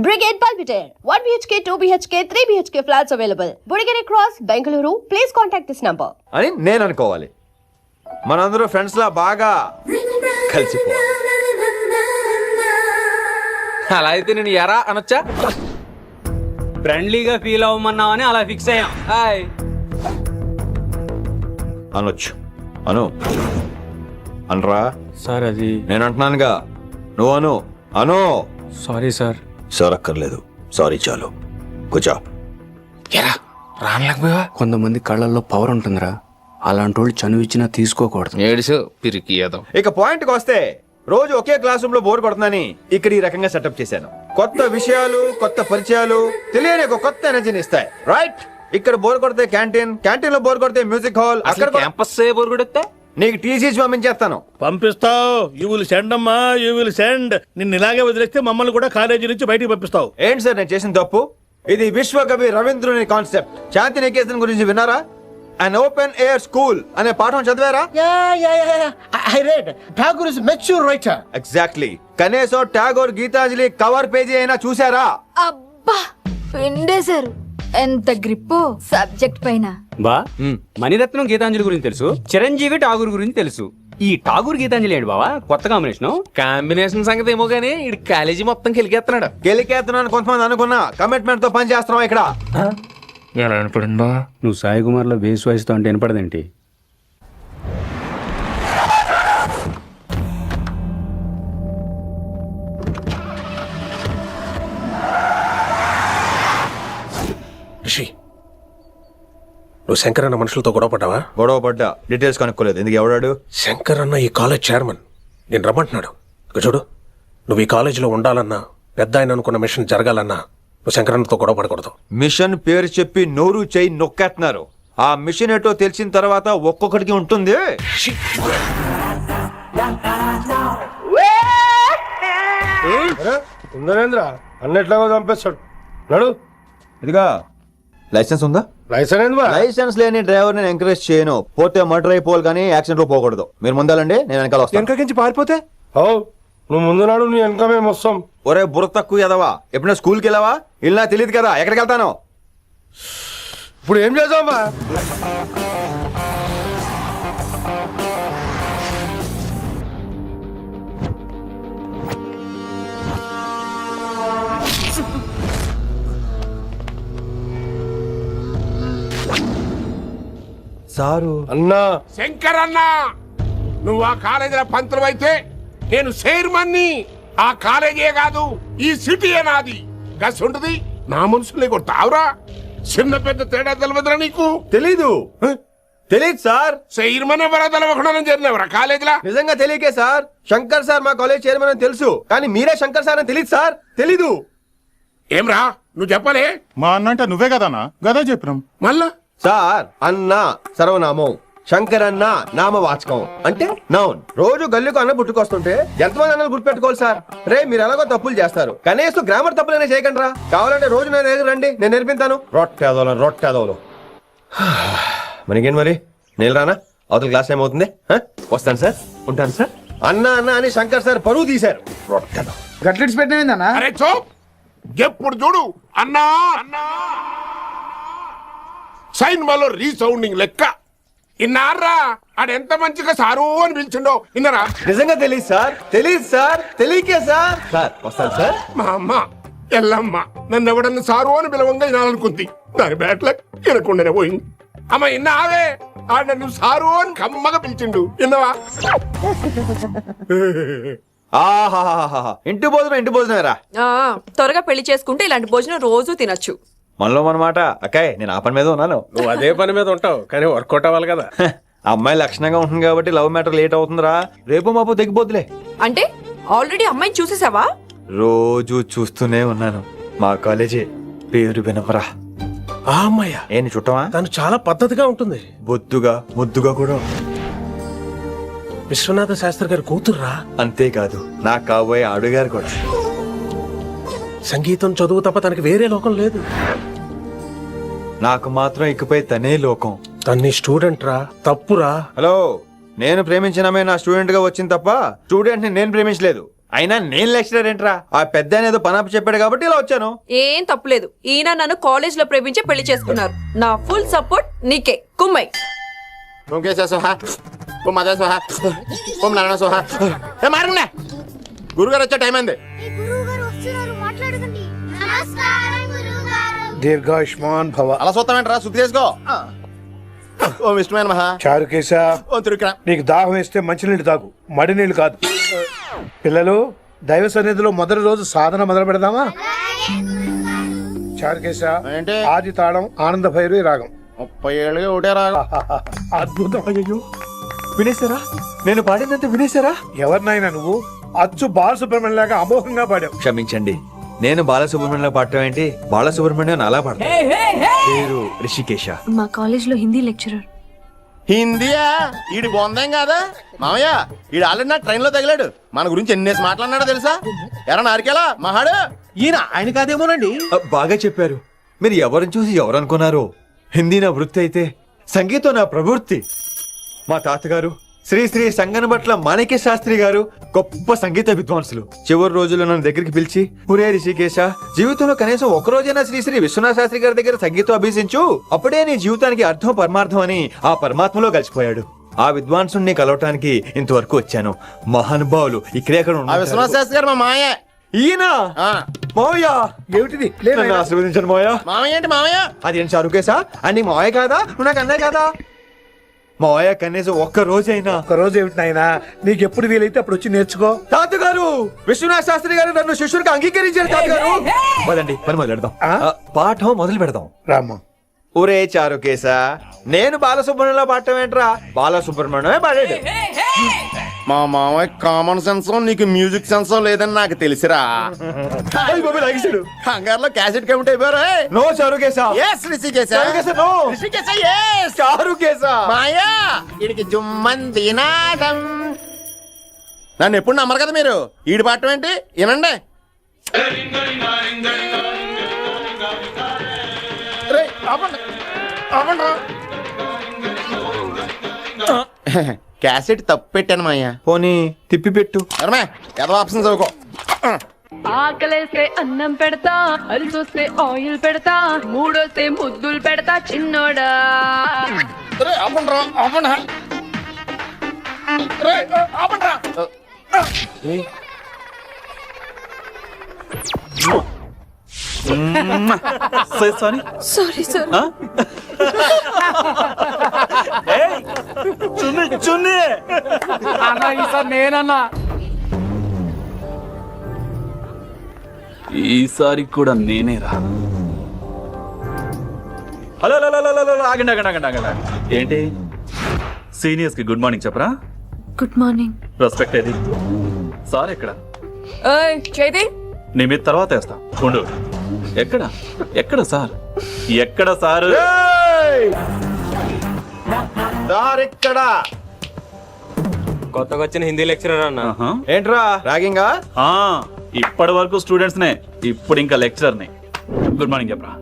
Brigade Palpitaire. 1 BHK, 2 BHK, 3 BHK flats available. Burigere Cross, Bengaluru. Please contact this number. అని నేను అనుకోవాలి. మనందరూ friends లా బాగా కలిసిపోవాలి. అలా అయితే నేను ఎరా అనొచ్చా? ఫ్రెండ్లీగా ఫీల్ అవ్వమన్నావని అలా ఫిక్స్ అయ్యాం. హాయ్ అనొచ్చు. అను అనరా. సార్ అది నేను అంటున్నానుగా, నువ్వు అను. అను. Sorry sir. సార్ అక్కర్లేదు, సారీ చాలు. కూర్చో. ఎరా రానలేకపోయావా? కొంతమంది కళ్ళల్లో పవర్ ఉంటుందిరా, అలాంటి వాళ్ళు చనువు ఇచ్చినా తీసుకోకూడదు. ఏడుసు పిరికి ఏదో. ఇక పాయింట్కి వస్తే, రోజు ఒకే క్లాస్ రూమ్ లో బోర్ కొడుతుందని ఇక్కడ ఈ రకంగా సెటప్ చేశాను. కొత్త విషయాలు, కొత్త పరిచయాలు తెలియని ఒక కొత్త ఎనర్జీని ఇస్తాయి. రైట్? ఇక్కడ బోర్ కొడితే క్యాంటీన్, క్యాంటీన్ లో బోర్ కొడితే మ్యూజిక్ హాల్, అక్కడ క్యాంపస్ బోర్ కొడితే నీకు టీసీస్ పంపించేస్తాను. పంపిస్తావు. యూ విల్ సెండ్ అమ్మా, యూ విల్ సెండ్. నిన్ను ఇలాగే వదిలేస్తే మమ్మల్ని కూడా కాలేజీ నుంచి బయటికి పంపిస్తావు. ఏంటి సార్ నేను చేసిన తప్పు? ఇది విశ్వకవి రవీంద్రుని కాన్సెప్ట్. శాంతి నికేతన్ గురించి విన్నారా? అన్ ఓపెన్ ఎయిర్ స్కూల్ అనే పాఠం చదివారా? I read. Tagore is a mature writer. Exactly. కనీసం టాగోర్ గీతాంజలి కవర్ పేజీ అయినా చూసారా? అబ్బా పిండేశారు. ఎంత గ్రిప్పు సబ్జెక్ట్ పైన. బా మణిరత్నం గీతాంజలి గురించి తెలుసు, చిరంజీవి ఠాగూర్ గురించి తెలుసు. ఈ ఠాగూర్ గీతాంజలి ఏంటి బావా కొత్త కాంబినేషన్ సంగతి ఏమో గానీ ఇడు కాలేజీ మొత్తం కెలికేస్తున్నాడు. గెలికేస్తున్నాను కొంతమంది అనుకున్నా, కమిట్మెంట్ తో పని చేస్తున్నాం ఇక్కడ. ఎలా అనిపడిందా? నువ్వు సాయి కుమార్ లో బేస్ వాయిస్ తో అంటే వినపడదేంటి? రిషి, నువ్వు శంకర్ అన్న మనుషులతో గొడవ పడ్డావా? గొడవ పడ్డా, డీటెయిల్స్ కనుక్కోలేదు. ఎందుకు? ఎవడాడు? శంకర్ అన్న ఈ కాలేజ్ చైర్మన్. నేను రమ్మంటున్నాడు. ఇక చూడు, నువ్వు ఈ కాలేజీలో ఉండాలన్నా, పెద్ద ఆయన అనుకున్న మిషన్ జరగాలన్నా నువ్వు శంకర్ అన్నతో గొడవ పడకూడదు. మిషన్ పేరు చెప్పి నోరు చేయి నొక్కేస్తున్నారు. ఆ మిషన్ ఏటో తెలిసిన తర్వాత ఒక్కొక్కడికి ఉంటుంది. ఉందనేంద్ర అన్నట్లాగా చంపేస్తాడు. నడు. ఇదిగా లైసెన్స్ ఉందా? లైసెన్స్ లేని డ్రైవర్ నేను ఎంకరేజ్ చేయను. పోతే మర్డర్ అయిపోవాలి కానీ యాక్సిడెంట్ లో పోకూడదు. మీరు ముందాలండి, నేను వెనకాల వస్తాను. వెనకకించి పారిపోతే నువ్వు ముందు నాడు నీ వెనక మేము వస్తాం. ఒరే బుర్ర తక్కువ ఎదవా, ఎప్పుడైనా స్కూల్కి వెళ్ళావా? ఇలా తెలియదు కదా ఎక్కడికి వెళ్తాను. ఇప్పుడు ఏం చేద్దామా? సారు అన్నా, శంకర్ అన్నా, నువ్వు ఆ కాలేజీలో పంతులు అయితే నేను చైర్మన్ని. ఆ కాలేజీ కాదు, ఈ సిటీ నాది. గస్ ఉంటుంది నా మనుషుల్ని కొడతావురా? చిన్న పెద్ద తేడా తెలవదురా నీకు? తెలీదు. తెలీదు సార్. చైర్మన్ ఎవరో తెలవకుండా చేరినవరా కాలేజీలో? నిజంగా తెలియకే సార్. శంకర్ సార్ మా కాలేజ్ చైర్మన్ అని తెలుసు, కానీ మీరే శంకర్ సార్ అని తెలియదు సార్. తెలీదు. ఏమ్రా నువ్వు చెప్పలే? మా అన్నంటే నువ్వే కదన్నా, గదా చెప్పినాం. మళ్ళా సార్ అన్న సర్వనామం, శంకర్ అన్న నామవాచకం అంటే నౌన్. రోజు గల్లుకు అన్న పుట్టుకొస్తుంటే ఎంతమంది అన్నలు గుర్తుపెట్టుకోవాలి సార్? రే మీరు ఎలాగో తప్పులు చేస్తారు, కనీసం గ్రామర్ తప్పులైనా చేయకండి రా. కావాలంటే రోజు నా దగ్గర రండి, నేను నేర్పిస్తాను. రొట్టెదోలు మనకేంటి మరి? నేను రానా? అవతల క్లాస్ టైం అవుతుంది. వస్తాను సార్, ఉంటాను సార్. అన్న అన్న అని శంకర్ సార్ పరువు తీశారు. రొట్టెదో గట్లెట్స్ పెట్టినా? అరే చో, ఎప్పుడు చూడు అన్నా అన్నా. సైన్ malo రీసౌండింగ్ లెక్క. ఇన్నారా ఆడెంత మంచిగా సారు అని పిలిచిండో ఇన్నరా? నిజంగా తెలియదు సార్. తెలియదు సార్. తెలియకే సార్. సార్ వస్తాను సార్. మా అమ్మ ఎల్లమ్మ నన్ను ఎవడన్నా సారు అని పిలవంగా వినాలనుకుంది. దాని బ్యాట్ల వినకుండానే పోయింది. అమ్మ ఇన్నావే, ఆడ నువ్వు సారు అని కమ్మగా పిలిచిండు. విన్నవా? ఆహాహాహా, ఇంటి భోజనం రా. త్వరగా పెళ్లి చేసుకుంటే ఇలాంటి భోజనం రోజు తినొచ్చు. మనలో మనమాట. అక్కాయ్ నేను ఆ పని మీద ఉన్నాను. నువ్వు అదే పని మీద ఉంటావు, కానీ వర్కౌట్ అవ్వాలి కదా. అమ్మాయి లక్షణంగా ఉంటుంది కాబట్టి లవ్ మ్యాటర్ లేట్ అవుతుందిరా. రేపు మాపు తెగిపోతులే. అంటే ఆల్రెడీ అమ్మాయిని చూసేసావా? రోజు చూస్తూనే ఉన్నాను. మా కాలేజీ పేరు వినవరా? ఆ అమ్మాయ ఏంటి చుట్టమా? తను చాలా పద్ధతిగా ఉంటుంది. బొద్దుగా ముద్దుగా కూడా. విశ్వనాథ శాస్త్రి గారి కూతుర్రా. అంతేకాదు నా కాబోయే ఆడుగారు కూడా. సంగీతం చదువు తప్ప తనకి వేరే లోకం లేదు. నాకు మాత్రం ఇకపై తనే లోకం. తన్ని స్టూడెంట్ రా, తప్పురా. హలో, నేను ప్రేమించిన అమ్మాయి నా స్టూడెంట్ గా వచ్చింది తప్ప స్టూడెంట్ ని నేను ప్రేమించలేదు. అయినా నేను లెక్చరర్ ఏంట్రా, ఆ పెద్ద ఏదో పనాపు చెప్పాడు కాబట్టి ఇలా వచ్చాను. ఏం తప్పులేదు. ఈయన నన్ను కాలేజ్ లో ప్రేమించి పెళ్లి చేసుకున్నారు. నా ఫుల్ సపోర్ట్ నీకే. కుమ్మై. ఓం కేశవ స్వాహ, ఓం మాధవ స్వాహ, ఓం నారాయణ స్వాహ. మారండి, గురుగారు వచ్చే టైం అయింది. దీర్ఘాయుష్మాన్ భవ. అలా చూస్తామేంట్రా, శుద్ధి చేసుకో. ఓం విష్ణుమైన మహా. చారుకేశ, ఓం తిరుక్రా. నీకు దాహం వేస్తే మంచినీళ్ళు తాగు, మడి నీళ్ళు కాదు. పిల్లలు, దైవ సన్నిధిలో మొదటి రోజు సాధన మొదలు పెడదామా? చారుకేశ, ఏంటి? ఆది తాళం ఆనంద భైరవి రాగం. 30 ఏళ్ళుగా ఒకటే రాగా. అద్భుతం. అయ్యో, వినేశారా? నేను పాడిందంటే వినేశారా? ఎవరినైనా నువ్వు అచ్చు బాలసుబ్రహ్మణ్యం లాగా అమోఘంగా పాడావు. క్షమించండి, నేను బాలసుబ్రహ్మణ్యంలో పాడటం ఏంటి, బాలసుబ్రహ్మణ్యం అలా పాడతా. పేరు రిషికేశ. మా కాలేజ్ లో హిందీ లెక్చరర్. హిందీయా? ఈడు బొందేం కాదా మామయ్య? ఈడు ఆల్రెడీ నా ట్రైన్ లో తగిలాడు. మన గురించి ఎన్నేసి మాట్లాడినాడో తెలుసా? ఎరా నారికేలా మహాడు. ఈయన ఆయన కాదేమోనండి. బాగా చెప్పారు. మీరు ఎవరిని చూసి ఎవరు అనుకున్నారు? హిందీ నా వృత్తి అయితే సంగీతం నా ప్రవృత్తి. మా తాతగారు శ్రీ శ్రీ సంగనబట్ల మాణిక్య శాస్త్రి గారు గొప్ప సంగీత విద్వాంసులు. చివరి రోజుల్లో నన్ను దగ్గరికి పిలిచి, పురే రిషికేశ, జీవితంలో కనీసం ఒక రోజైనా శ్రీ శ్రీ విశ్వనాథ శాస్త్రి గారి దగ్గర సంగీతం అభ్యసించు, అప్పుడే నీ జీవితానికి అర్థం పరమార్థం అని ఆ పరమాత్మలో కలిసిపోయాడు. ఆ విద్వాంసుని కలవటానికి ఇంతవరకు వచ్చాను. మహానుభావులు ఇక్కడే అక్కడ ఆ విశ్వనాథ శాస్త్రి గారు మా మామయ్య. ఈయన మావయ్య. ఏమిటిది? నన్ను ఆశీర్వదించండి మావయ్య. మామయ్య ఏంటి మామయ్య? అదేం చారుకేశా? అని మావయ్య కాదా? నువ్వు నాకు అన్నయ్య కాదా? మావయ్య కనీసం ఒక్క రోజైనా. ఒక రోజు ఏమిటి నాయనా, నీకు ఎప్పుడు వీలైతే అప్పుడు వచ్చి నేర్చుకో. తాతగారు, విశ్వనాథ శాస్త్రి గారు నన్ను శిష్యుడికి అంగీకరించారు. తాతగారు పదండి, పని మొదలు పెడదాం. పాఠం మొదలు పెడదాం. రామ్మా. ఒరే చారుకేశ, నేను బాలసుబ్రహ్మణ్యంలో పాడటం ఏంట్రా, బాలసుబ్రహ్మణ్యమే పాడాడు. మా మామయ్య కామన్ సెన్స్, నీకు మ్యూజిక్ సెన్స్ లేదని నాకు తెలిసిరా. కంగారులో క్యాసెట్ కమిట్ అయిపోయారా? No Charukesha. Yes, Rishikesha. Charukesha, no. Rishikesha, yes. Charukesha. మాయా, ఈడికి జుమ్మంది నాదం. నన్ను ఎప్పుడు నమ్మరు కదా మీరు. ఈడి పాడటం ఏంటి వినండి. రేయ్, ఆపండి, ఆపండి రా. క్యాసెట్ తప్పు పెట్టాను మాయ్యా. పోనీ తిప్పి పెట్టు. ఏదో ఆప్షన్ చదువుకో. ఆకలేస్తే అన్నం పెడతా, అరిచొస్తే ఆయిల్ పెడతా, మూడొస్తే ముద్దులు పెడతా చిన్నోడా. Sorry sir. నేనన్నా ఈసారి కూడా నేనేరా. హలో ఆగండి ఆగండి ఆగండి ఆగండి. ఏంటి సీనియర్స్ కి గుడ్ మార్నింగ్ చెప్పరా? Good morning. రెస్పెక్ట్ ఏది? సార్ ఎక్కడ? చేతి నీ మీద తర్వాత వేస్తా ఉండు. ఎక్కడ ఎక్కడ సార్? ఎక్కడ సార్? ఇక్కడ కొత్తగా వచ్చిన హిందీ లెక్చరర్ అన్న. ఏంట్రా ర్యాగింగా? ఇప్పటి వరకు స్టూడెంట్స్ నే, ఇప్పుడు ఇంకా లెక్చరర్ ని. గుడ్ మార్నింగ్ చెప్పరా.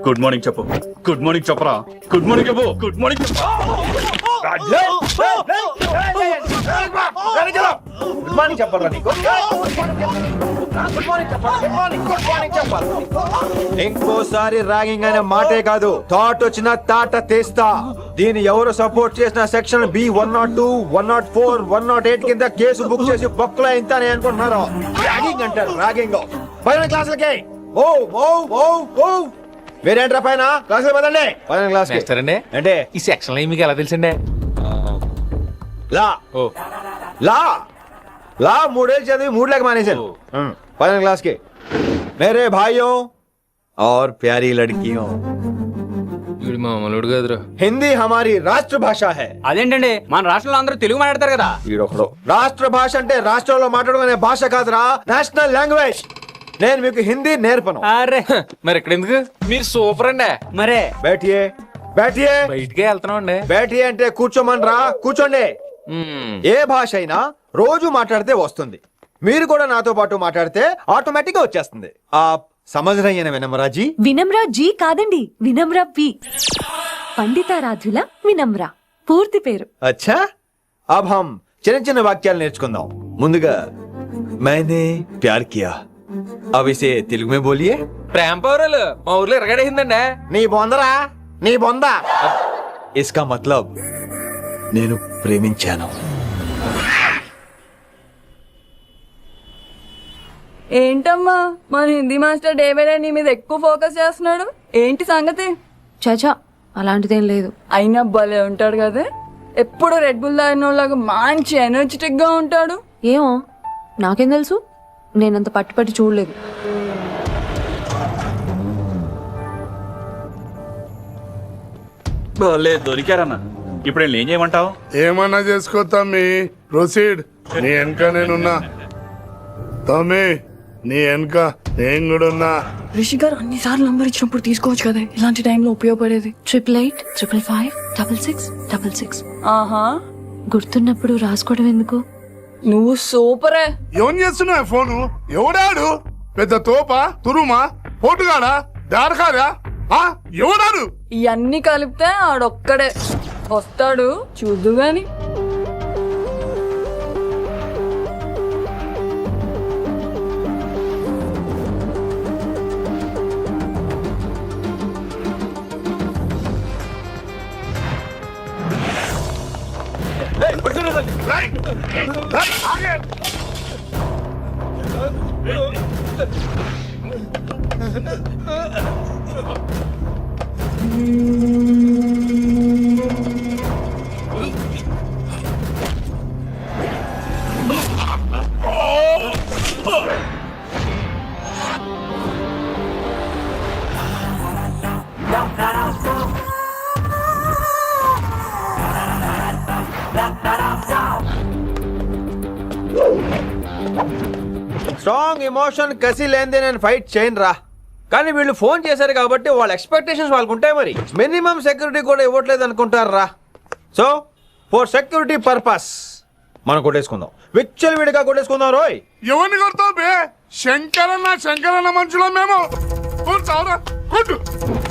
గుడ్ మార్నింగ్ చెప్పు. గుడ్ మార్నింగ్ చెప్పరా. గుడ్ మార్నింగ్ చెప్పు. గుడ్ మార్నింగ్ చెప్పు. గుడ్ మార్నింగ్ చెప్పాలా నీకు? ఇంకోసారి ర్యాగింగ్ అనే మాటే కాదు, థాట్ వచ్చిన తాట తీస్తా. దీన్ని ఎవరు సపోర్ట్ చేసిన సెక్షన్ B 102, 104, 108 కింద కేసు బుక్ చేసి బొక్కలో ఇంత అనుకుంటున్నారు. ర్యాగింగ్ అంటారు, ర్యాగింగ్. పైన క్లాసులకి ఓ ఓ ఓ ఓ వేరేంట్రా పైన క్లాసులు పదండి. పైన క్లాస్ అండి. అంటే ఈ సెక్షన్ లో మీకు ఎలా తెలిసిండే? లా ఓ లా లా 3 ఏళ్ళు చదివి 3 लाख మానేశాను. పైన क्लास के मेरे भाइयों और प्यारी लड़कियों, వీడు మామూలుడు కాదురా. हिंदी हमारी राष्ट्र भाषा है. అదేంటండి, మన రాష్ట్రంలో అందరూ తెలుగు మాట్లాడతారు కదా. ఈడొకడు రాష్ట్ర భాష అంటే రాష్ట్రంలో మాట్లాడుకునే భాష కాదురా, నేషనల్ లాంగ్వేజ్. నేను మీకు హిందీ నేర్పను. అరే మరి ఇక్కడ ఎందుకు? మీరు సూపర్ అండి. మరే बैठिए बैठिए బయటికే వెళ్తున్నాం అండి. बैठिए అంటే కూర్చోమనరా, కూర్చోండి. ఏ భాష అయినా రోజు మాట్లాడితే వస్తుంది. మీరు కూడా నాతో పాటు మాట్లాడితే ఆటోమేటిక్ గా వచ్చేస్తుంది. ఆ సమజ్రయ్యన వినమ్రాజీ. వినమ్రా జీ కాదండి, వినమ్రా వి. పండితారాధ్యుల వినమ్రా పూర్తి పేరు. అచ్చా, అబ్ హమ్ చిన్న చిన్న వాక్యాలు నేర్చుకుందాం. ముందుగా मैंने प्यार किया अब इसे तेलुगु में बोलिए ప్రేమ పౌరాలు మా ఊర్లో ఎరగడేసిందండి. నీ బొందరా నీ బొంద. इसका मतलब నేను ప్రేమించాను. ఏంటమ్మా మన Hindi master day by day నీ మీద ఎక్కువ ఫోకస్ చేస్తున్నాడు, ఏంటి సంగతి? చాచా అలాంటిదేం లేదు. అయినా భలే ఉంటాడు కదా, ఎప్పుడు రెడ్ బుల్ తాగినోళ్ళగా మంచి ఎనర్జెటిక్ గా ఉంటాడు. ఏమో నాకేం తెలుసు, నేనంత పట్టుపట్టి చూడలేదు. భలే దొరికారన్న. ఇప్పుడు నేను ఏం చేయమంటావు? ఏమన్నా చేసుకో తమ్మి, ప్రొసీడ్. నీ వెనక నేనున్నా తమ్మి, నీ వెనక నేను కూడా ఉన్నా. రిషి గారు అన్నిసార్లు నంబర్ ఇచ్చినప్పుడు తీసుకోవచ్చు కదా, ఇలాంటి టైంలో ఉపయోగపడేది. 8885556666. ఆహా, గుర్తున్నప్పుడు రాసుకోవడం ఎందుకు? నువ్వు సూపరే. ఏం చేస్తున్నావు ఫోను? ఎవడాడు? పెద్ద తోప, తురుమా, పోటుగాడా, దారకారా? ఎవడాడు? ఇవన్నీ కలిపితే ఆడొక్కడే వస్తాడు, చూద్దు గాని. స్ట్రాంగ్ ఎమోషన్ కసి లేనిదే నేను ఫైట్ చేయను రా. కానీ వీళ్ళు ఫోన్ చేశారు కాబట్టి వాళ్ళ ఎక్స్పెక్టేషన్స్ వాళ్ళకు ఉంటాయి. మరి మినిమం సెక్యూరిటీ కూడా ఇవ్వట్లేదు అనుకుంటారు రా. సో ఫర్ సెక్యూరిటీ పర్పస్ మనం కొట్టేసుకుందాం, విచ్చలు విడిగా కొట్టేసుకుందాం. రోయ్ ఎవరిని కొడతావు బే? శంకరన్న మనుషులం మేము. చావురా, కొట్టు,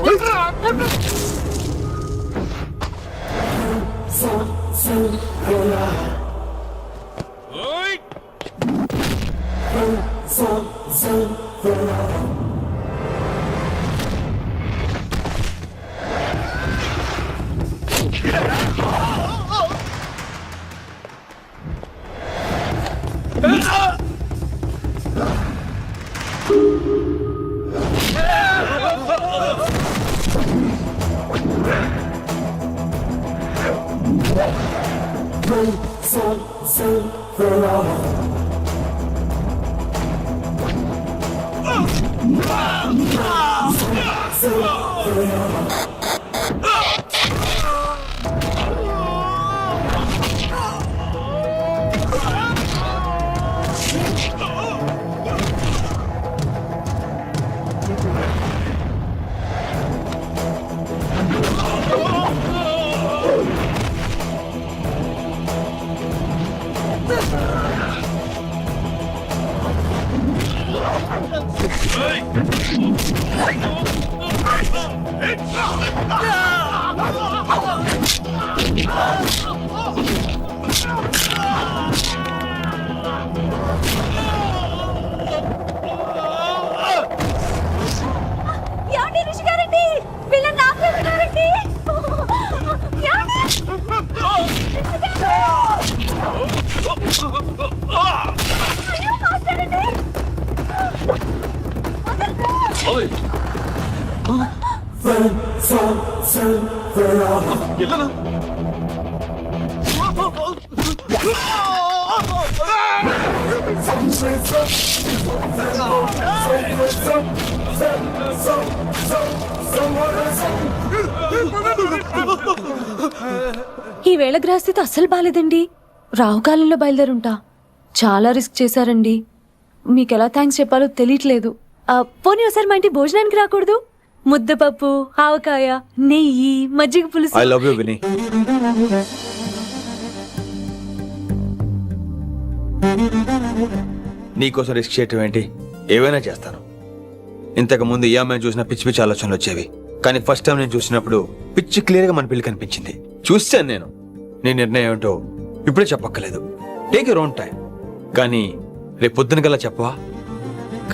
కొట్టురా, కొట్టు. ఈ వేళ గ్రహస్థితి అస్సలు బాలేదండి. రాహుకాలంలో బయలుదేరుంటా. చాలా రిస్క్ చేశారండి. మీకు ఎలా థ్యాంక్స్ చెప్పాలో తెలియట్లేదు. పోనీ ఒకసారి మా ఇంటి భోజనానికి రాకూడదు? ముద్దపప్పు, ఆవకాయ, నెయ్యి, మజ్జిగ పులుసు. ఐ లవ్ యు విని. నీకోసం రిస్క్ చేయటం ఏంటి? ఏవైనా చేస్తాను. ఇంతకు ముందు ఈ అమ్మాయిని చూసిన పిచ్చి పిచ్చి ఆలోచనలు వచ్చేవి, కానీ ఫస్ట్ టైం నేను చూసినప్పుడు పిచ్చి క్లియర్ గా మన పిల్లి కనిపించింది. చూశాను నేను. నీ నిర్ణయం ఏంటో ఇప్పుడే చెప్పక్కర్లేదు. Take your own time. కానీ రేపు పొద్దున గల చెప్పవా?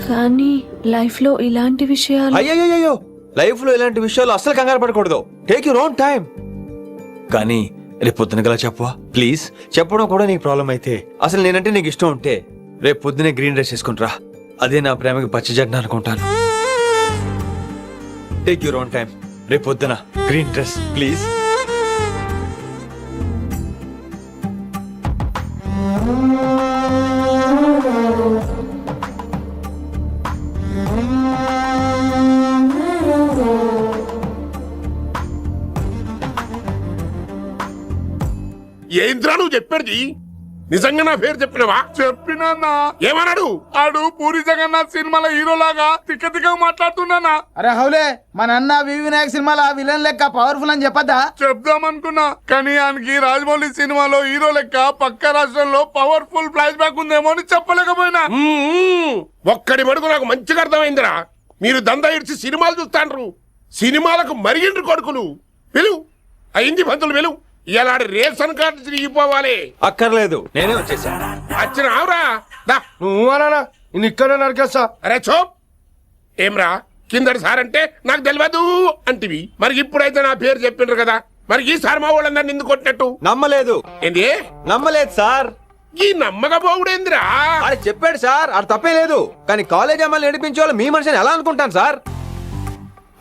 కానీ లైఫ్ లో ఇలాంటి విషయాలు అయ్యో లైఫ్ లో ఇలాంటి విషయాలు అస్సలు కంగారు పడకూడదు. Take your own time. కానీ రేపు పొద్దున గల చెప్పవా ప్లీజ్? చెప్పడం కూడా నీకు ప్రాబ్లం అయితే, అసలు నేనంటే నీకు ఇష్టం ఉంటే రేపు పొద్దునే గ్రీన్ డ్రెస్ వేసుకుంటరా. అదే నా ప్రేమకి పచ్చజెండా అనుకుంటాను. Take your own time. రేపు పొద్దున గ్రీన్ డ్రెస్ ప్లీజ్. ఏంద్రా నువ్వు చెప్పేది? నిజంగా నా పేరు చెప్పినవా? చెప్పినా. ఏమన్నాడు? ఆడు పూరి జగన్నాథ్ సినిమాలో హీరోలాగా తిక్క తిక్క మాట్లాడుతున్నానా? అరే హౌలే, మన అన్న వినాయక్ సినిమాలో విలన్ లెక్క పవర్ఫుల్ అని చెప్పద్దా? చెప్దామనుకున్నా కానీ ఆయనకి రాజమౌళి సినిమాలో హీరో లెక్క పక్క రాష్ట్రంలో పవర్ఫుల్ ఫ్లాష్ బ్యాక్ ఉందేమో అని చెప్పలేకపోయినా. ఒక్కడి మడుగు నాకు మంచిగా అర్థమైందిరా. మీరు దందా ఇడిచి సినిమాలు చూస్తాండ్రు, సినిమాలకు మరిగిండ్రు కొడుకులు. పిలువు అయింది పంతులు, పిలువు. ఇలా రేషన్ కార్డు తిరిగిపోవాలి. అక్కర్లేదు, నేనే వచ్చేసా. వచ్చిన ఆవురా. నువ్వు అనా నేను ఇక్కడ నరికేస్తా. అరే చోప్. ఏమ్రా కిందటి సార్ అంటే నాకు తెలియదు అంటివి, మరి ఇప్పుడైతే నా పేరు చెప్పిండ్రు కదా, మరి ఈ సార్ మా వాళ్ళందరినీ ఎందుకు కొట్టినట్టు? నమ్మలేదు. ఏంది నమ్మలేదు సార్. ఈ నమ్మకపోవుడేందిరా? అది చెప్పాడు సార్, అది తప్పే లేదు. కానీ కాలేజ్ అమ్మాయిలు నడిపించే వాళ్ళు మీ మనిషిని ఎలా అనుకుంటాను సార్?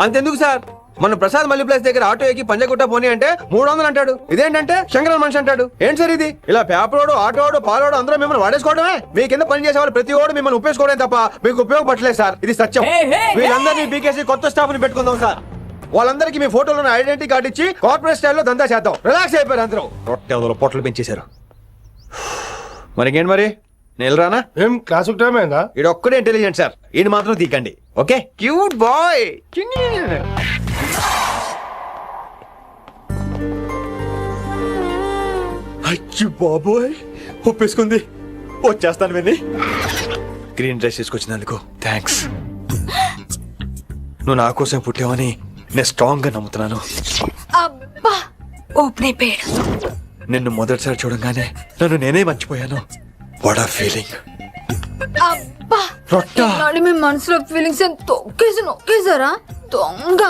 అంతెందుకు సార్, మన ప్రసాద్ మల్లి ప్లేస్ దగ్గర ఆటో ఎక్కి పంజగుట్ట పోనీ అంటే 300 అంటాడు. ఇదేంటంటే శంకరన్ మనిషి అంటాడు. ఏంటి సార్ ఇది? ఇలా పేపరోడు, ఆటోడు, పాలోడు అందరూ మిమ్మల్ని వాడేసుకోవడమే. మీ కింద పని చేసే వాళ్ళు ప్రతి ఓడు మిమ్మల్ని ఉపయోగించుకోవడం తప్ప మీకు ఉపయోగపడలేదు సార్. ఇది సత్యం. వీళ్ళందరినీ బీకేసి కొత్త స్టాఫ్ ని పెట్టుకుందాం సార్. వాళ్ళందరికీ మీ ఫోటోలో ఐడెంటిటీ కార్డు ఇచ్చి కార్పొరేట్ స్టైల్లో దందా చేద్దాం. రిలాక్స్ అయిపోయారు అందరూ. రొట్టె పొట్టలు పెంచేశారు. మరికేంటి మరి నేను రానా? ఏం క్లాస్ టైం అయిందా? ఈడు ఒక్కడే ఇంటెలిజెంట్ సార్, ఈయన మాత్రం తీకండి. Okay cute boy. అచ్చి బాబోయ్, ఒప్పేసుకుంది. వచ్చేస్తాను విని. గ్రీన్ డ్రెస్ తీసుకొచ్చినందుకు థ్యాంక్స్. నువ్వు నా కోసం పుట్టావని నేను స్ట్రాంగ్ గా నమ్ముతున్నాను. అబ్బా ఓపెన్ అయిపోయాడు. నిన్ను మొదటిసారి చూడంగానే నన్ను నేనే మర్చిపోయాను. వాట్ ఆ ఫీలింగ్. అబ్బా రొట్టె. మీ మనసులో ఫీలింగ్స్ తొక్కేసి నొక్కేసారా దొంగ?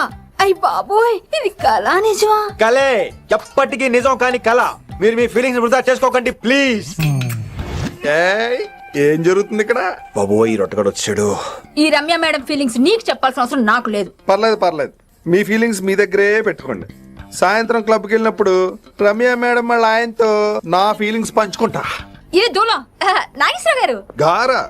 అయ్యి బాబోయ్, ఇది కళ నిజమా? కలే, ఎప్పటికీ నిజం కాని కళ. మీరు మీ ఫీలింగ్స్ వృధా చేసుకోకండి ప్లీజ్. ఏం జరుగుతుంది ఇక్కడ? బాబోయ్, ఈ రొట్టెగాడు వచ్చాడు. ఈ రమ్య మేడం ఫీలింగ్స్ నీకు చెప్పాల్సిన అవసరం నాకు లేదు. పర్లేదు, మీ ఫీలింగ్స్ మీ దగ్గరే పెట్టుకోండి. సాయంత్రం క్లబ్కి వెళ్ళినప్పుడు రమ్య మేడం వాళ్ళ ఆయనతో నా ఫీలింగ్స్ పంచుకుంటా. ఏ దూలం నాగేశ్వర గారు గారా,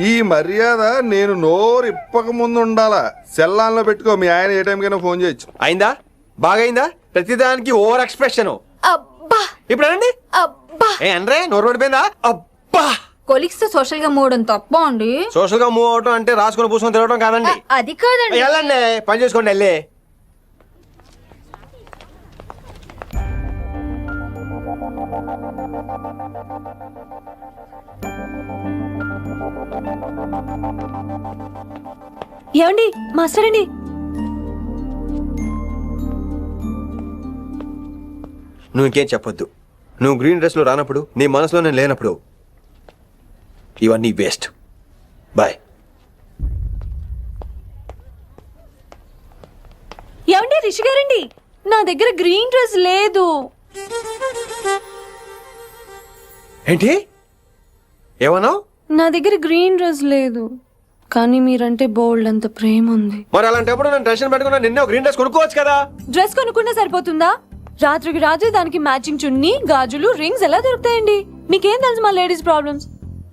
ఈ మర్యాద నేను నోరు ఇప్పక ముందు ఉండాలా. సెల్లాన్లో పెట్టుకో, మీ ఆయన ఏ టైంకైనా ఫోన్ చేయొచ్చు. అయిందా? బాగైందా? ప్రతిదానికి ఓవర్ ఎక్స్ప్రెషన్. అబ్బా ఇప్పుడు అనండి. అబ్బా ఏ అనరే, నోరు పడిపోయిందా? అబ్బా. కొలిక్స్ తో సోషల్ గా మూవడం తప్ప అండి. సోషల్ గా మూవ్ అవటం అంటే రాసుకొని పూసుకొని తిరగడం కాదండి. అది కాదండి. వెళ్ళండి, పని చేసుకోండి. వెళ్ళే ఏమండి మాస్టర్ అండి, నువ్వు ఇంకేం చెప్పొద్దు. నువ్వు గ్రీన్ డ్రెస్ లో రానప్పుడు, నీ మనసులో నేను లేనప్పుడు ఇవన్నీ వేస్ట్. బాయ్. ఏమండి రిషి గారండి, నా దగ్గర గ్రీన్ డ్రెస్ లేదు. ఏంటి ఏమన్నావు? నా దగ్గర గ్రీన్ డ్రెస్ లేదు, కానీ మీరంటే బోల్డ్ అంత ప్రేమ ఉంది. మరి అలాంటప్పుడు నేను టెన్షన్ పెట్టుకున్నా, నిన్నే గ్రీన్ డ్రెస్ కొనుక్కోవచ్చు కదా. డ్రెస్ కొనుక్కున్నా సరిపోతుందా? రాత్రికి రాత్రి దానికి మ్యాచింగ్ చున్నీ, గాజులు, రింగ్స్ ఎలా దొరుకుతాయండి? మీకేం తెలుసు మా లేడీస్ ప్రాబ్లమ్స్?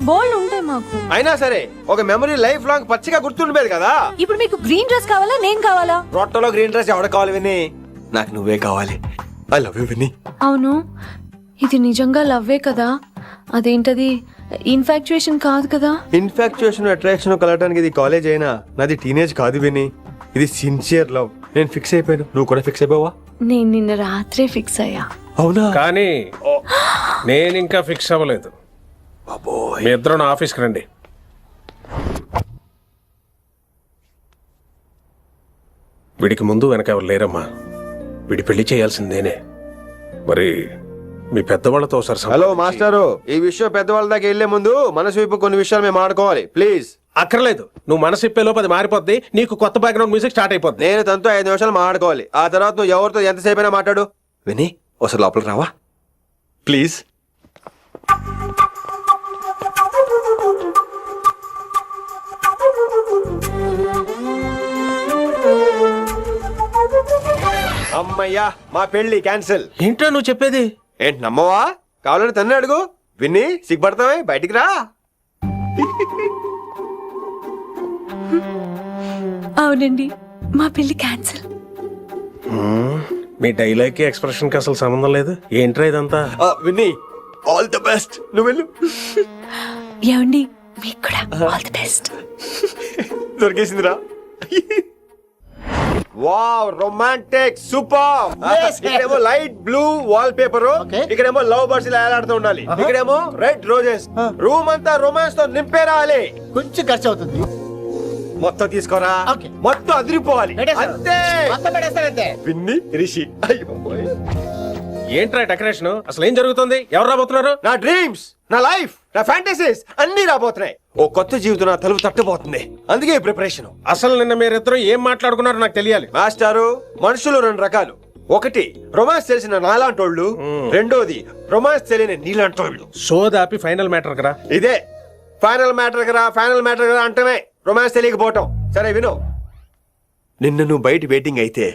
బోల్డ్ ఉంటాయి మాకు. అయినా సరే ఒక మెమరీ లైఫ్ లాంగ్ పచ్చిగా గుర్తుండిపోయేది కదా. ఇప్పుడు మీకు గ్రీన్ డ్రెస్ కావాలా, నేను కావాలా? రొట్టెలో గ్రీన్ డ్రెస్ ఎవడ కావాలి విని? నాకు నువ్వే కావాలి. ఐ లవ్ యూ విని. అవును, ఇది నిజంగా లవ్వే కదా? అదేంటది ఇన్ఫాక్చుయేషన్ కాదు కదా? ఇన్ఫాక్చుయేషన్, అట్రాక్షన్ కలగడానికి ఇది కాలేజ్ అయినా నాది టీనేజ్ కాదు విని. ఇది సిన్సియర్ లవ్. నేను ఫిక్స్ అయిపోయాను, నువ్వు కూడా ఫిక్స్ అయిపోవా? నేను నిన్న రాత్రే ఫిక్స్ అయ్యా. అవునా? కానీ నేను ఇంకా ఫిక్స్ అవ్వలేదు. మీ ఇద్దరు నా ఆఫీస్కి రండి. వీడికి ముందు వెనక ఎవరు లేరమ్మా. వీడి పెళ్లి చేయాల్సిందేనే. మరి మీ పెద్దవాళ్ళతో ఒకసారి హలో సంప్రదించి- మాస్టారు, ఈ విషయం పెద్దవాళ్ళ దాకా వెళ్లే ముందు మనసు వైపు కొన్ని విషయాలు మేము ఆడుకోవాలి ప్లీజ్. అక్కర్లేదు, నువ్వు మనసు ఇప్పేలోపు అది మారిపోద్ది, నీకు కొత్త బ్యాక్గ్రౌండ్ మ్యూజిక్ స్టార్ట్ అయిపోద్ది. నేను తనతో 5 నిమిషాలు మాట్లాడుకోవాలి. ఆ తర్వాత నువ్వు ఎవరితో ఎంతసేపు అయినా మాట్లాడు. విని ఒకసారి లోపలికి రావా ప్లీజ్. అమ్మయ్యా, మా పెళ్లి క్యాన్సిల్. ఏంటో నువ్వు చెప్పేది? ఏంటి నమ్మవా? కావాలని తన్నే అడుగు. విన్ని సిగ్గుపడతావే, బయటికి రా. అవునండి, మా పెళ్లి క్యాన్సిల్. మీ డైలాగ్ కి ఎక్స్ప్రెషన్ కి అసలు సంబంధం లేదు. ఏంట్రా ఇదంతా? విన్ని ఆల్ ద బెస్ట్. నువ్వు వెళ్ళు. ఏమండి, మీకు కూడా ఆల్ ది బెస్ట్. దొరికేసిందిరా. Wow, romantic, super. ఇక్కడేమో లైట్ బ్లూ వాల్ పేపర్, ఇక్కడేమో లవ్ బర్డ్స్ ఇలా ఏలాడుతూ ఉండాలి, ఇక్కడేమో రెడ్ రోజెస్. రూమ్ అంతా రొమాన్స్ తో నింపే రావాలి. కొంచెం ఖర్చు అవుతుంది. మొత్తం తీసుకోరా, మొత్తం అదిరిపోవాలి అంతే. విన్ని రిషి. అయ్యో బాబోయ్. ఏంట్రా డెకరేషన్? అసలు ఏం జరుగుతుంది? ఎవరు రాబోతున్నారు? నా డ్రీమ్స్, నా లైఫ్, నా ఫ్యాంటసీస్ అన్ని రాబోతున్నాయి. ఓ కొత్త జీవితం నా తలుపు తట్టబోతుంది. అందుకే ప్రిపరేషన్. అసలు నిన్న మీరిద్దరు ఏం మాట్లాడుకున్నారో నాకు తెలియాలి. మాస్టారు, మనుషులు 2 రకాలు. ఒకటి రొమాన్స్ తెలిసిన నాలాంటోళ్ళు, రెండోది రొమాన్స్ తెలియని నీలాంటోళ్ళు. సోదాపి ఫైనల్ మ్యాటర్ కదా. ఇదే ఫైనల్ మ్యాటర్ కదా. ఫైనల్ మ్యాటర్ కదా అంటమే రొమాన్స్ తెలియకపోవటం. సరే విను, నిన్న నువ్వు బయట వెయిటింగ్ అయితే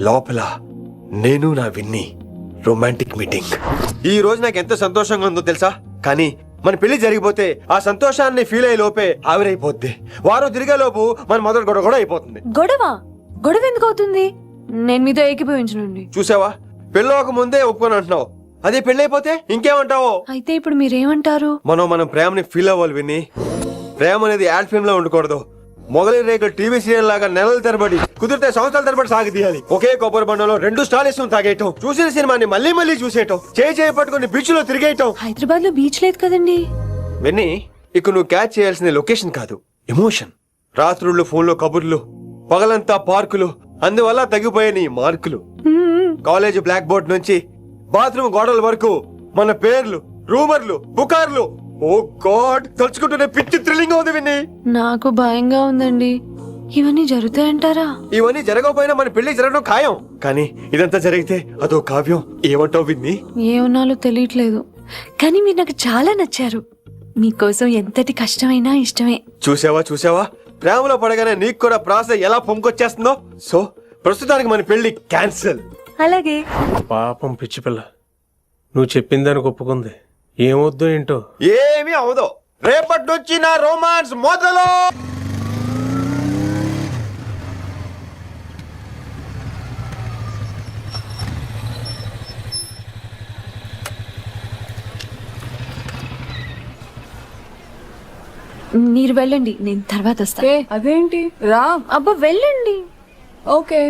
లోపల నేను నా విన్ని రొమాంటిక్ మీటింగ్. ఈ రోజు నాకు ఎంత సంతోషంగా ఉందో తెలుసా? కానీ మన పెళ్లి జరిగిపోతే ఆ సంతోషాన్ని ఫీల్ అయ్యే లోపే ఆవిరైపోద్ది. వారం తిరిగే లోపు మన మొదటి గొడవ కూడా అయిపోతుంది. గొడవ గొడవ ఎందుకు అవుతుంది? నేను మీతో ఏకీభవించనండి. చూసావా, పెళ్ళవక ముందే ఒప్పుకొని అంటున్నావు. అదే పెళ్ళైపోతే ఇంకేమంటావు? అయితే ఇప్పుడు మీరేమంటారు? మనం ప్రేమని ఫీల్ అవ్వాలి విని. ప్రేమ అనేది యాడ్ ఫిల్మ్ లో ఉండకూడదు. మొగలి రేకులు టీవీ సీరియల్ లాగా నెలల తరబడి, కుదిరితే సంవత్సరాల తరబడి సాగి తీయాలి. ఒకే కొబ్బరి బండలో 2 స్టాలిస్ తాగేయటం, చూసిన సినిమాని మళ్ళీ మళ్ళీ చూసేయటం, చేయి పట్టుకుని బీచ్ లో తిరిగేయటం. హైదరాబాద్ లో బీచ్ లేదు కదండి. విన్ని, ఇక నువ్వు క్యాచ్ చేయాల్సిన లొకేషన్ కాదు, ఎమోషన్. రాత్రుళ్ళు ఫోన్లో కబుర్లు, పగలంతా పార్కులు, అందువల్ల తగ్గిపోయే నీ మార్కులు. కాలేజ్ బ్లాక్ బోర్డ్ నుంచి బాత్రూమ్ గోడల వరకు మన పేర్లు, రూమర్లు, పుకార్లు. ఓ గాడ్, తలుచుకుంటూనే పిచ్చి థ్రిల్లింగ్ అవుతుంది విన్ని. నాకు భయంగా ఉందండి. ఇవన్నీ జరుగుతాయంటారా? ఇవన్నీ జరగకపోయినా మన పెళ్లి జరగడం ఖాయం. కానీ ఇదంతా జరిగితే అదో కావ్యం. ఏమంటావు విన్ని? ఏమన్నాలో తెలియట్లేదు, కానీ మీరు నాకు చాలా నచ్చారు. మీకోసం ఎంతటి కష్టమైనా ఇష్టమే. చూసావా, ప్రేమలో పడగానే నీకు కూడా ప్రాస ఎలా పొంకొచ్చేస్తుందో. సో ప్రస్తుతానికి మన పెళ్లి క్యాన్సిల్. అలాగే. పాపం పిచ్చి పిల్ల, నువ్వు చెప్పిందానికి ఒప్పుకుంది. ఏమొద్దు ఏంటో. ఏమీ అవదో. రేపటి నుంచి నా రొమాన్స్ మొదలు. మీరు వెళ్ళండి, నేను తర్వాత వస్తా. అదేంటి రా. అబ్బా వెళ్ళండి. Okay.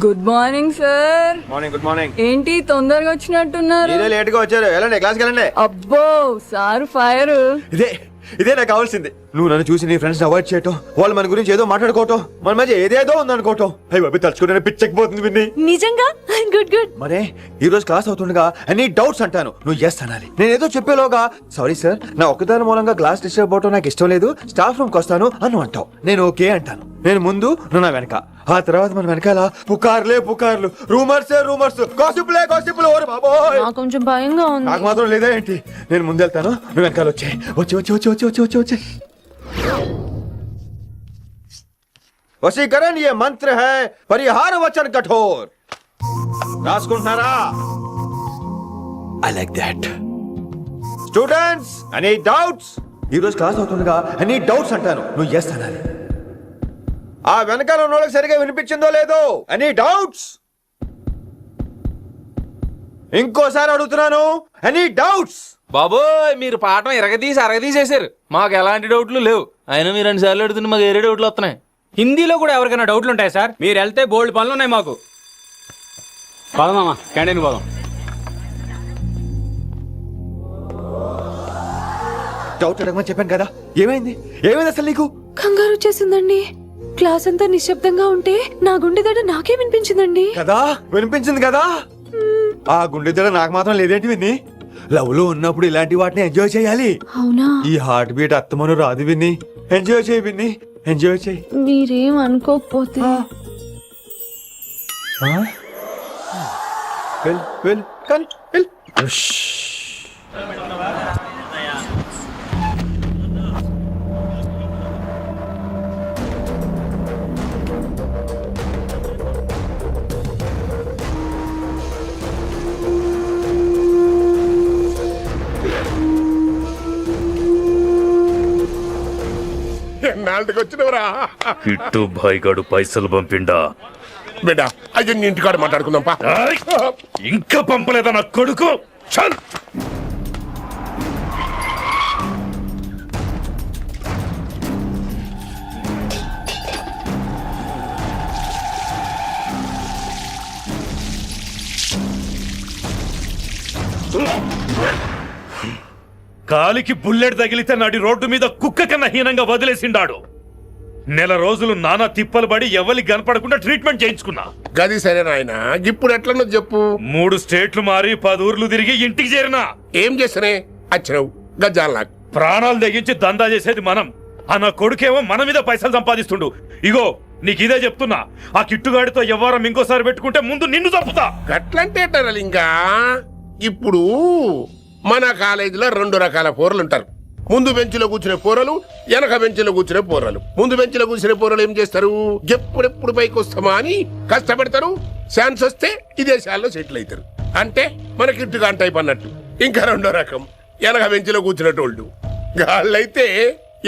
Good morning sir. Morning. Good morning. ఏంటి తొందరగా వచ్చినట్టున్నారు? మీరే లేట్ గా వచ్చారు. వెళ్ళండి, క్లాస్కి వెళ్ళండి. అబ్బో సార్ ఫైర్. ఇదే నాకు కావాల్సింది. నువ్వు నన్ను చూసి నీ ఫ్రెండ్స్ అవాయిడ్ చేయటం, వాళ్ళు మన గురించి ఏదో మాట్లాడుకోవటం, మన మధ్య ఏదేదో ఉందనుకోవటం. అయ్యి బాబు, తలుచుకుంటే పిచ్చెక్కిపోతుంది విన్ని. నిజంగా గుడ్ గుడ్. మరే ఈ రోజు క్లాస్ అవుతుండగా ఎనీ డౌట్స్ అంటాను, నువ్వు ఎస్ అనాలి. నేను ఏదో చెప్పేలోగా సారీ సార్, నా ఒక్కదాని మూలంగా క్లాస్ డిస్టర్బ్ అవటం నాకు ఇష్టం లేదు, స్టాఫ్ రూమ్కి వస్తాను అని అంటావు. నేను ఓకే అంటాను. నేను ముందు, నువ్వు నా వెనక. ఆ తర్వాత మన వెనకాల పుకార్లు, రూమర్స్, గాసిప్లే. ఓరే బాబోయ్, నాకు కొంచెం భయంగా ఉంది. నాకు మాత్రం లేదా ఏంటి? నేను ముందెళ్తాను, నువ్వు వెనకాల వచ్చే. వశీకరణ ये मंत्र है, परिहार वचन कठोर. రాసుకుంటున్నారా? I like that. Students, any doubts? ఈ రోజు క్లాస్ అవుతుండగా ఎనీ డౌట్స్ అంటాను, నువ్వు ఎస్ అనాలి. ఆ వెనకాల ఉన్న వాళ్ళకి సరిగా వినిపించిందో లేదో? Any doubts? ఇంకోసారి అడుగుతున్నాను, ఎనీ డౌట్స్? బాబోయ్, మీరు పాఠం అరగదీసేశారు. మాకు ఎలాంటి డౌట్లు లేవు. అయినా మీరు 2 సార్లు అడుగుతుంటే మాకు ఏరే డౌట్లు వస్తున్నాయి. హిందీలో కూడా ఎవరికైనా డౌట్లు ఉంటాయి సార్? మీరు వెళ్తే బోల్డ్ పనులు ఉన్నాయి మాకు. పదమామా, క్యాంటీన్ పోదాం. డౌట్ అడగమని చెప్పాను కదా, ఏమైంది అసలు నీకు? కంగారు వచ్చేసిందండి. క్లాస్ అంతా నిశ్శబ్దంగా ఉంటే నా గుండె దడ నాకే వినిపించిందండి. కదా, వినిపించింది కదా. ఆ గుండె దడ నాకు మాత్రం లేదేంటి విన్ని? లవ్ లో ఉన్నప్పుడు ఇలాంటి వాటిని ఎంజాయ్ చేయాలి. అవునా? ఈ హార్ట్ బీట్ అత్తమను రాదు విన్ని. ఎంజాయ్ చేయి విన్ని, ఎంజాయ్ చేయి. మీరేం అనుకోకపోతే వెల్ వెల్ కల్ వెల్. ఎన్నాళ్ళకి వచ్చినవరా కిట్టు భాయ్ గడు పైసలు పంపిండా? బిడ్డ అయ్యో నీ ఇంటికాడ మాట్లాడుకుందాం పా. ఇంకా పంపలేదా నా కొడుకు? చల్. కాలికి బుల్లెట్ తగిలితే నాటి రోడ్డు మీద కుక్క కన్నా హీనంగా వదిలేసిండాడు. నెల రోజులు నానా తిప్పలు పడి ఎవరికి కనపడకుండా ట్రీట్మెంట్ చేయించుకున్నా. గది సరే నాయన, ఇప్పుడు ఎట్లనో చెప్పు. 3 స్టేట్లు మారి 10 ఊర్లు తిరిగి ఇంటికి చేరినా. ఏం చేస్తనే వచ్చినావు గజ్జాల నాకు. ప్రాణాలు తెగించి దందా చేసేది మనం. ఆ నా కొడుకేమో మన మీద పైసలు సంపాదిస్తుండు. ఇగో నీకు ఇదే చెప్తున్నా, ఆ కిట్టుగాడితో ఎవరం ఇంకోసారి పెట్టుకుంటే ముందు నిన్ను చంపుతా. గట్లంటే ఇంకా ఇప్పుడు మన కాలేజీలో 2 రకాల పోరలు ఉంటారు. ముందు బెంచ్లో కూర్చునే పోరలు, వెనక బెంచ్లో కూర్చునే పోరలు. ముందు బెంచ్లో కూర్చునే పోరలు ఏం చేస్తారు? ఎప్పుడెప్పుడు పైకి వస్తామా అని కష్టపడతారు. ఛాన్స్ వస్తే విదేశాల్లో సెటిల్ అవుతారు. అంటే మన కిట్టుగా టైప్ అన్నట్టు. ఇంకా 2వ రకం వెనక బెంచ్లో కూర్చునేటోళ్ళు. వాళ్ళైతే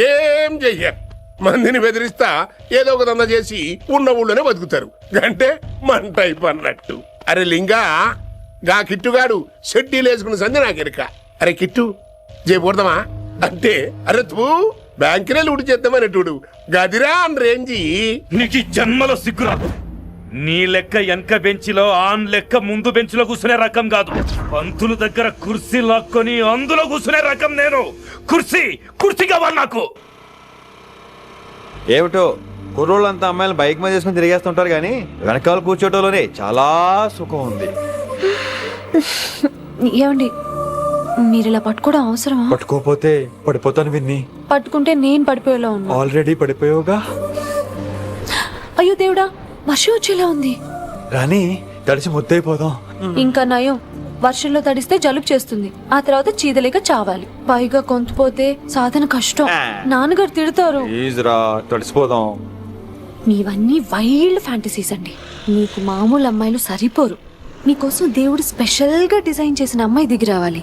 ఏం చెయ్యరు, మందిని బెదిరిస్తా ఏదో ఒక దంద చేసి ఉన్న ఊళ్ళోనే బతుకుతారు. అంటే మన టైప్ అన్నట్టు. అరే లింగా, గా కిట్టుగాడు షెడ్డీలు వేసుకున్న సంది నాకెరక. అరే కిట్టు చేయకూడదామా అంటే, అరే తూ బ్యాంకునే లూటి చేద్దామనేటోడు గదిరా అని రేంజి. నీకు ఈ జన్మలో సిగ్గురాదు. నీ లెక్క వెనక బెంచిలో, ఆన్ లెక్క ముందు బెంచ్లో కూర్చునే రకం కాదు. పంతుల దగ్గర కుర్చీ లాక్కొని అందులో కూర్చునే రకం నేను. కుర్చీ కావాలి నాకు. ఏమిటో కుర్రోళ్ళంతా అమ్మాయిలు బైక్ మీద చేసుకుని తిరిగేస్తుంటారు కానీ వెనకాల కూర్చోటంలోనే చాలా సుఖం ఉంది. ఏమండి, మీరు ఇలా పట్టుకోవడం అవసరమా? పట్టుకోపోతే పడిపోతాను విన్ని. పట్టుకుంటే నేను పడిపోయేలా ఉన్నా. ఆల్రెడీ పడిపోయావుగా. అయ్యో దేవుడా, వర్షం వచ్చేలా ఉంది. రాని తడిసి ముద్దైపోదాం. ఇంకా నయం, వర్షంలో తడిస్తే జలుబు చేస్తుంది, ఆ తర్వాత చీదలేక చావాలి. పైగా కొంతపోతే సాధన కష్టం, నాన్నగారు తిడతారు. రా తడిసిపోదాం. మీవన్నీ వైల్డ్ ఫ్యాంటసీస్ అండి. మీకు మామూలు అమ్మాయిలు సరిపోరు. మీకోసం దేవుడు స్పెషల్ గా డిజైన్ చేసిన అమ్మాయి దిగి రావాలి.